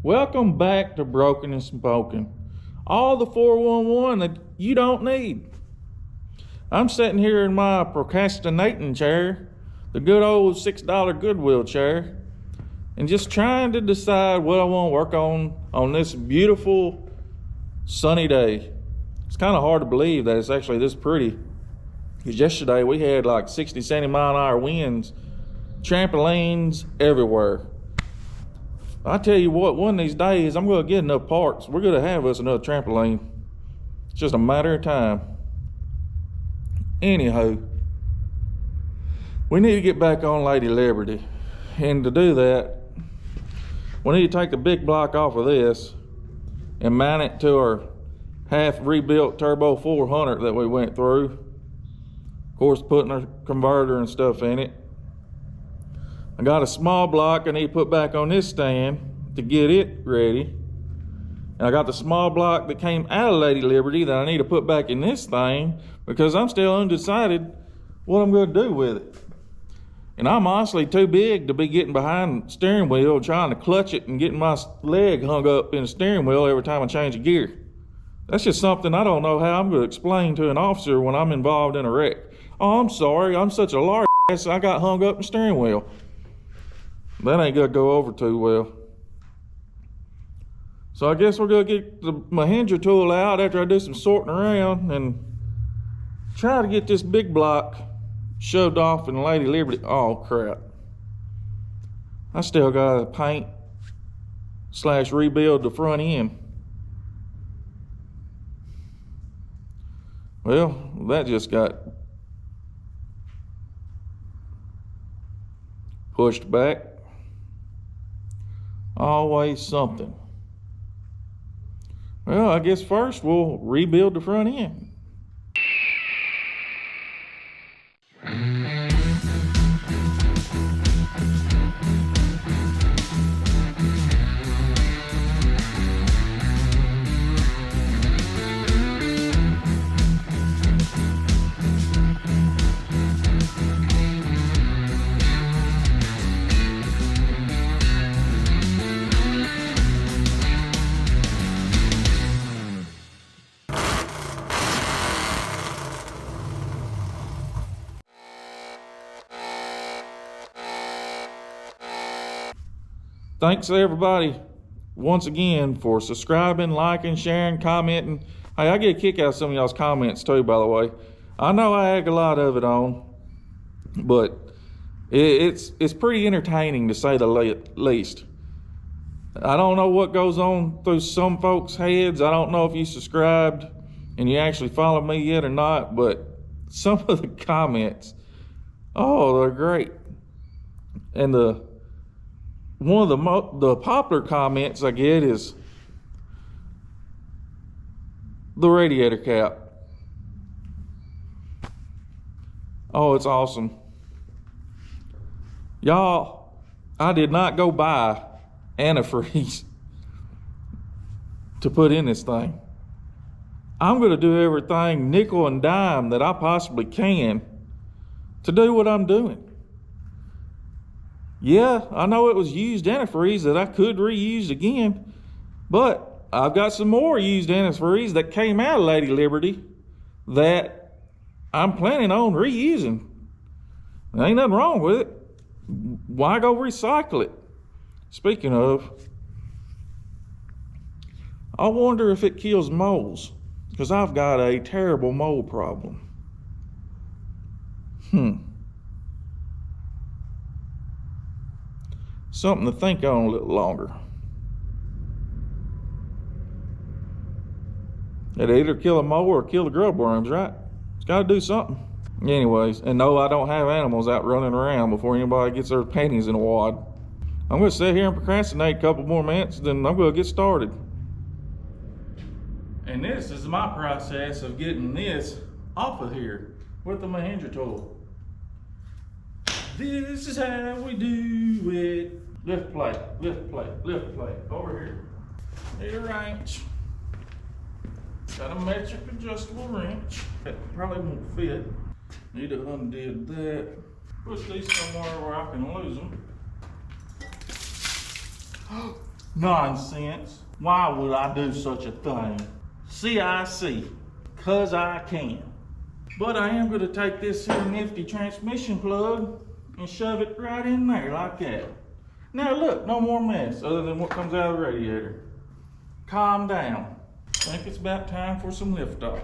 Welcome back to Broken and Spoken. All the 411 that you don't need. I'm sitting here in my procrastinating chair, the good old $6 Goodwill chair, and just trying to decide what I want to work on this beautiful sunny day. It's kind of hard to believe that it's actually this pretty, because yesterday we had like 60, 70 mile an hour winds, trampolines everywhere. I tell you what, one of these days I'm going to get enough parts. We're going to have us another trampoline. It's just a matter of time. Anywho, we need to get back on Lady Liberty. And to do that, we need to take the big block off of this and mount it to our half rebuilt Turbo 400 that we went through. Of course, putting our converter and stuff in it. I got a small block I need to put back on this stand to get it ready. And I got the small block that came out of Lady Liberty that I need to put back in this thing because I'm still undecided what I'm going to do with it. And I'm honestly too big to be getting behind the steering wheel, trying to clutch it and getting my leg hung up in the steering wheel every time I change a gear. That's just something I don't know how I'm going to explain to an officer when I'm involved in a wreck. Oh, I'm sorry, I'm such a large ass, I got hung up in the steering wheel. That ain't gonna go over too well. So I guess we're gonna get the Mahindra tool out after I do some sorting around and try to get this big block shoved off in Lady Liberty. Oh crap. I still gotta paint / rebuild the front end. Well, that just got pushed back. Always something. Well, I guess first we'll rebuild the front end. Thanks to everybody once again for subscribing, liking, sharing, commenting. Hey, I get a kick out of some of y'all's comments too, by the way. I know I egg a lot of it on, but it's pretty entertaining to say the least. I don't know what goes on through some folks' heads. I don't know if you subscribed and you actually follow me yet or not, but some of the comments, oh, they're great. And one of the popular comments I get is the radiator cap. Oh, it's awesome. Y'all, I did not go buy antifreeze to put in this thing. I'm going to do everything nickel and dime that I possibly can to do what I'm doing. Yeah, I know it was used antifreeze that I could reuse again, but I've got some more used antifreeze that came out of Lady Liberty that I'm planning on reusing. There ain't nothing wrong with it. Why go recycle it? Speaking of, I wonder if it kills moles, because I've got a terrible mole problem. Something to think on a little longer. It'll either kill a mole or kill the grub worms, right? It's got to do something. Anyways, and no, I don't have animals out running around before anybody gets their panties in a wad. I'm going to sit here and procrastinate a couple more minutes, then I'm going to get started. And this is my process of getting this off of here with the Mahindra tool. This is how we do it. Lift plate, lift plate, lift plate. Over here. Need a wrench. Got a metric adjustable wrench. That probably won't fit. Need to undo that. Put these somewhere where I can lose them. Nonsense. Why would I do such a thing? CIC, 'cause I can. But I am gonna take this here nifty transmission plug and shove it right in there like that. Now look, no more mess other than what comes out of the radiator. Calm down. I think it's about time for some liftoff.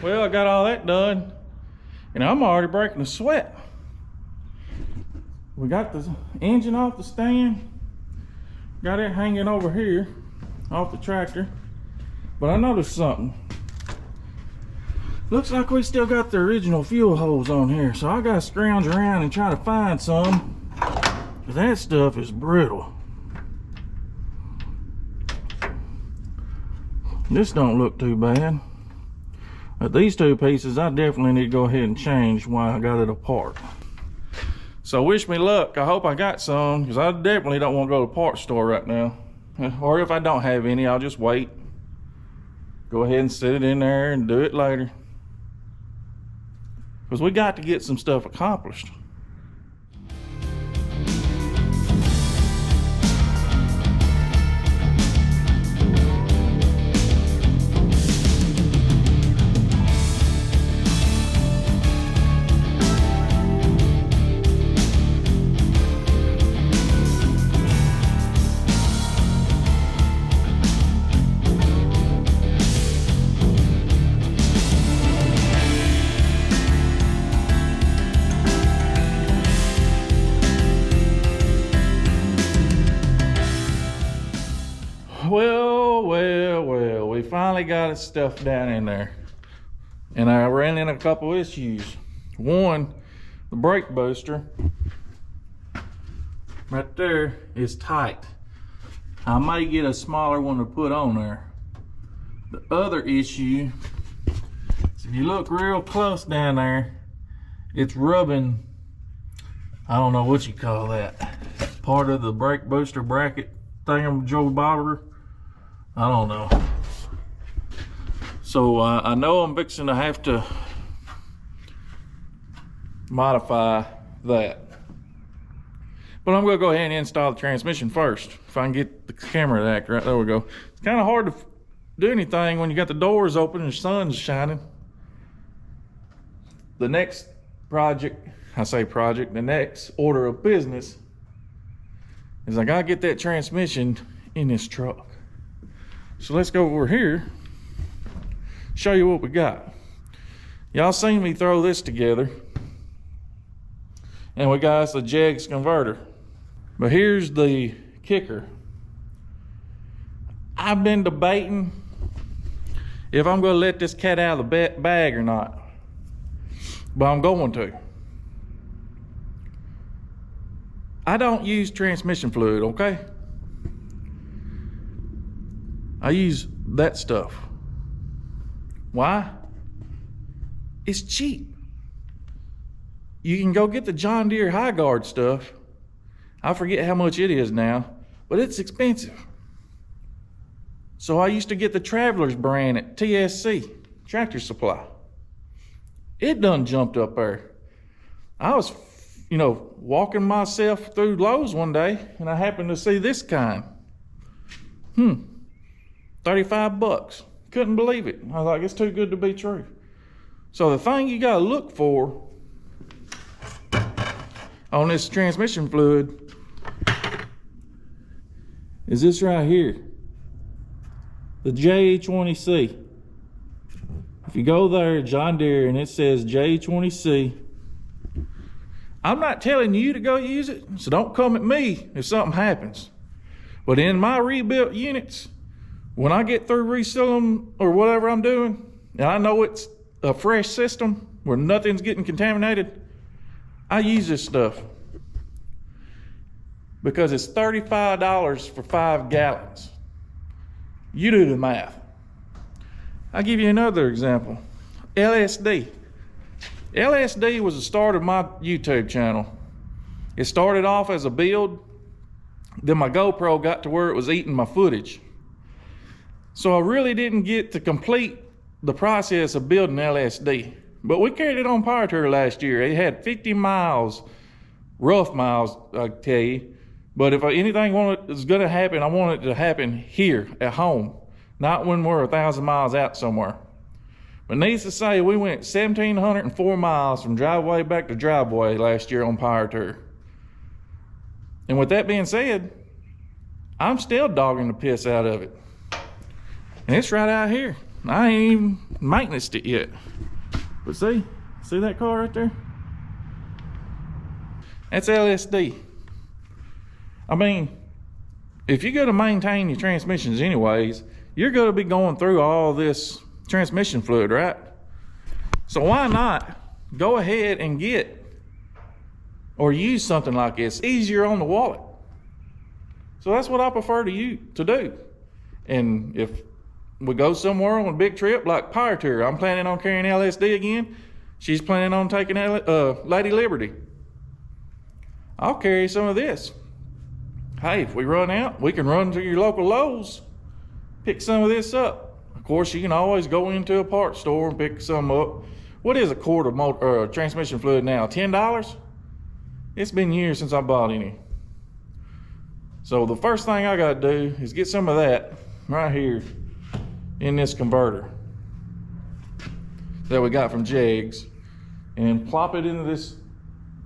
Well, I got all that done, and I'm already breaking a sweat. We got the engine off the stand, got it hanging over here off the tractor, but I noticed something. Looks like we still got the original fuel hose on here, so I gotta scrounge around and try to find some. That stuff is brittle. This don't look too bad. But these two pieces, I definitely need to go ahead and change while I got it apart. So wish me luck. I hope I got some, because I definitely don't want to go to the parts store right now. Or if I don't have any, I'll just wait. Go ahead and set it in there and do it later. Because we got to get some stuff accomplished. Well, we finally got its stuff down in there. And I ran into a couple issues. One, the brake booster right there is tight. I may get a smaller one to put on there. The other issue is if you look real close down there, it's rubbing, I don't know what you call that, part of the brake booster bracket thingamajobobber. I don't know. So I know I'm fixing to have to modify that. But I'm gonna go ahead and install the transmission first. If I can get the camera to act right, there we go. It's kind of hard to do anything when you got the doors open and the sun's shining. The next project, the next order of business is I gotta get that transmission in this truck. So let's go over here, show you what we got. Y'all seen me throw this together, and we got us a JEGS converter. But here's the kicker. I've been debating if I'm gonna let this cat out of the bag or not, but I'm going to. I don't use transmission fluid, okay? I use that stuff. Why? It's cheap. You can go get the John Deere High Guard stuff. I forget how much it is now, but it's expensive. So I used to get the Travelers brand at TSC, Tractor Supply. It done jumped up there. I was, walking myself through Lowe's one day, and I happened to see this kind. 35 bucks. Couldn't believe it. I was like, it's too good to be true. So the thing you gotta look for on this transmission fluid is this right here, the JE20C. If you go there, John Deere, and it says JE20C, I'm not telling you to go use it, so don't come at me if something happens. But in my rebuilt units, when I get through resealing or whatever I'm doing, and I know it's a fresh system where nothing's getting contaminated, I use this stuff. because it's $35 for 5 gallons. You do the math. I'll give you another example. LSD. LSD was the start of my YouTube channel. It started off as a build, then my GoPro got to where it was eating my footage. So I really didn't get to complete the process of building LSD. But we carried it on Power Tour last year. It had 50 miles, rough miles, I tell you. But if anything is gonna happen, I want it to happen here at home, not when we're 1,000 miles out somewhere. But needless to say, we went 1,704 miles from driveway back to driveway last year on Power Tour. And with that being said, I'm still dogging the piss out of it. And it's right out here. I ain't even maintenanced it yet. But see that car right there? That's LSD. I mean, if you're gonna maintain your transmissions anyways, you're gonna be going through all this transmission fluid, right? So why not go ahead and get or use something like this, easier on the wallet. So that's what I prefer to do. And if we go somewhere on a big trip like Power Tour, I'm planning on carrying LSD again. She's planning on taking Lady Liberty. I'll carry some of this. Hey, if we run out, we can run to your local Lowe's, pick some of this up. Of course, you can always go into a parts store and pick some up. What is a quart of transmission fluid now? $10? It's been years since I bought any. So the first thing I gotta do is get some of that right here in this converter that we got from Jegs and plop it into this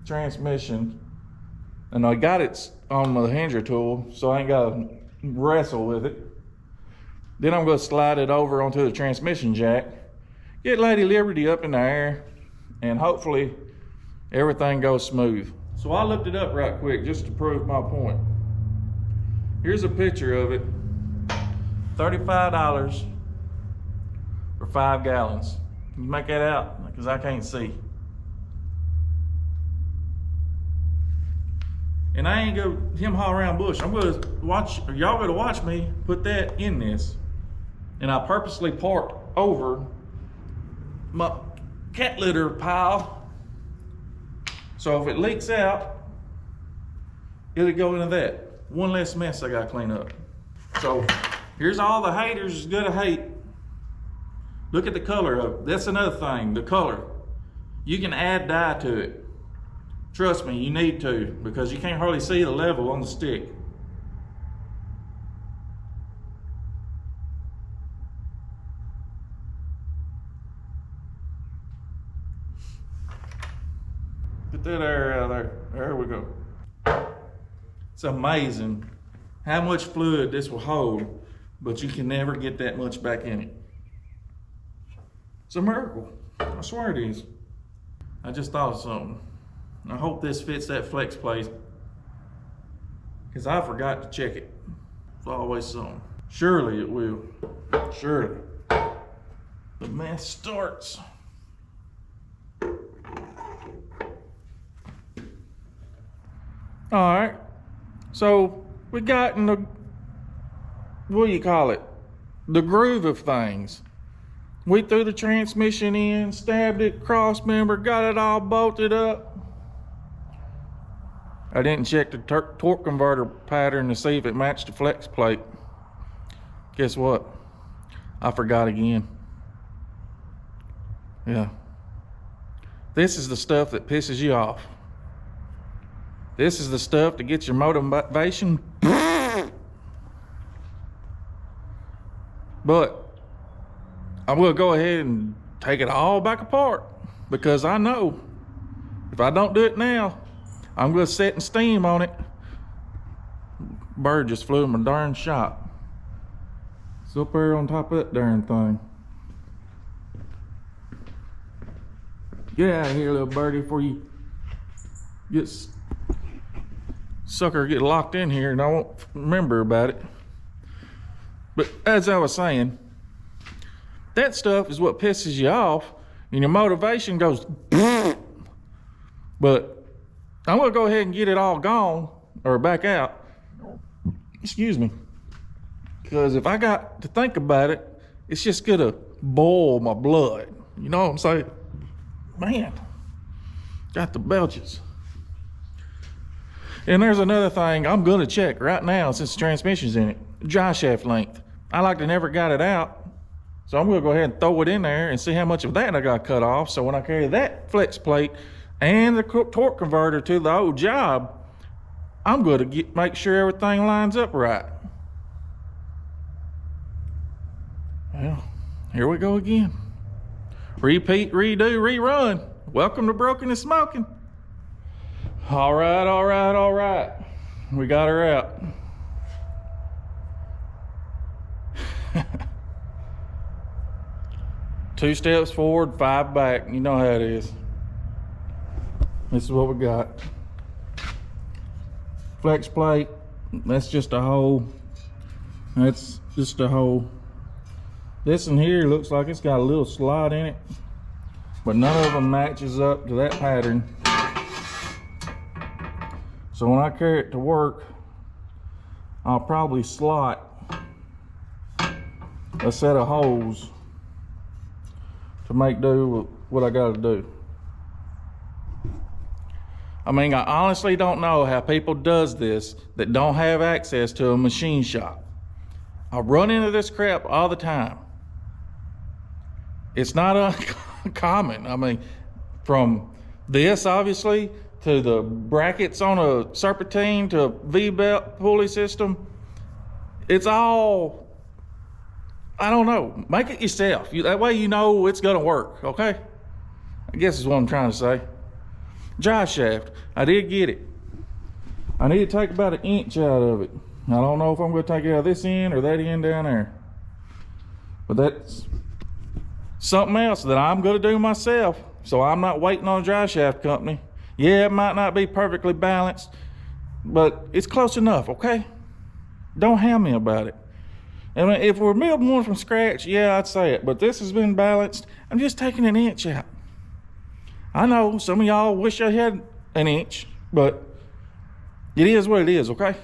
transmission. And I got it on my Hendra tool, so I ain't gotta wrestle with it. Then I'm gonna slide it over onto the transmission jack, get Lady Liberty up in the air, and hopefully everything goes smooth. So I looked it up right quick just to prove my point. Here's a picture of it. $35 for 5 gallons. Can you make that out? Because I can't see. And I ain't go him haul around bush. I'm gonna watch, y'all gonna watch me put that in this. And I purposely parked over my cat litter pile. So if it leaks out, it'll go into that. One less mess I gotta clean up. So here's all the haters is gonna hate. Look at the color of it. That's another thing, the color. You can add dye to it. Trust me, you need to, because you can't hardly see the level on the stick. Get that air out of there. There we go. It's amazing how much fluid this will hold, but you can never get that much back in it. It's a miracle. I swear it is. I just thought of something. I hope this fits that flex plate, because I forgot to check it. It's always something. Surely it will. Surely. The mess starts. All right. So we got in the, what do you call it? The groove of things. We threw the transmission in, stabbed it, cross member, got it all bolted up. I didn't check the torque converter pattern to see if it matched the flex plate. Guess what? I forgot again. Yeah. This is the stuff that pisses you off. This is the stuff that gets your motivation. But I'm gonna go ahead and take it all back apart, because I know if I don't do it now, I'm gonna set and steam on it. Bird just flew in my darn shop. It's up there on top of that darn thing. Get out of here, little birdie, before you get sucker get locked in here and I won't remember about it. But as I was saying, that stuff is what pisses you off and your motivation goes. But I'm gonna go ahead and get it all gone or back out. Excuse me. Because if I got to think about it, it's just gonna boil my blood. You know what I'm saying? Man, got the belches. And there's another thing I'm gonna check right now since the transmission's in it. Dry shaft length. I like to never got it out. So I'm gonna go ahead and throw it in there and see how much of that I got cut off. So when I carry that flex plate and the torque converter to the old job, I'm gonna make sure everything lines up right. Well, here we go again. Repeat, redo, rerun. Welcome to Broken and Smoking. All right, all right, all right. We got her out. Two steps forward, 5 back. You know how it is. This is what we got. Flex plate, that's just a hole. That's just a hole. This in here looks like it's got a little slot in it, but none of them matches up to that pattern. So when I carry it to work, I'll probably slot a set of holes to make do with what I gotta do. I mean, I honestly don't know how people does this that don't have access to a machine shop. I run into this crap all the time. It's not uncommon. I mean, from this obviously to the brackets on a serpentine to a V-belt pulley system, it's all, I don't know, make it yourself. That way you know it's gonna work, okay? I guess is what I'm trying to say. Drive shaft, I did get it. I need to take about 1 inch out of it. I don't know if I'm gonna take it out of this end or that end down there. But that's something else that I'm gonna do myself, so I'm not waiting on a drive shaft company. Yeah, it might not be perfectly balanced, but it's close enough, okay? Don't ham me about it. And if we're building one from scratch, yeah, I'd say it, but this has been balanced. I'm just taking 1 inch out. I know some of y'all wish I had 1 inch, but it is what it is, okay?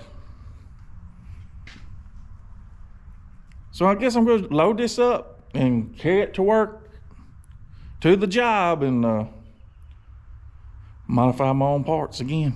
So I guess I'm gonna load this up and carry it to work, to the job, and modify my own parts again.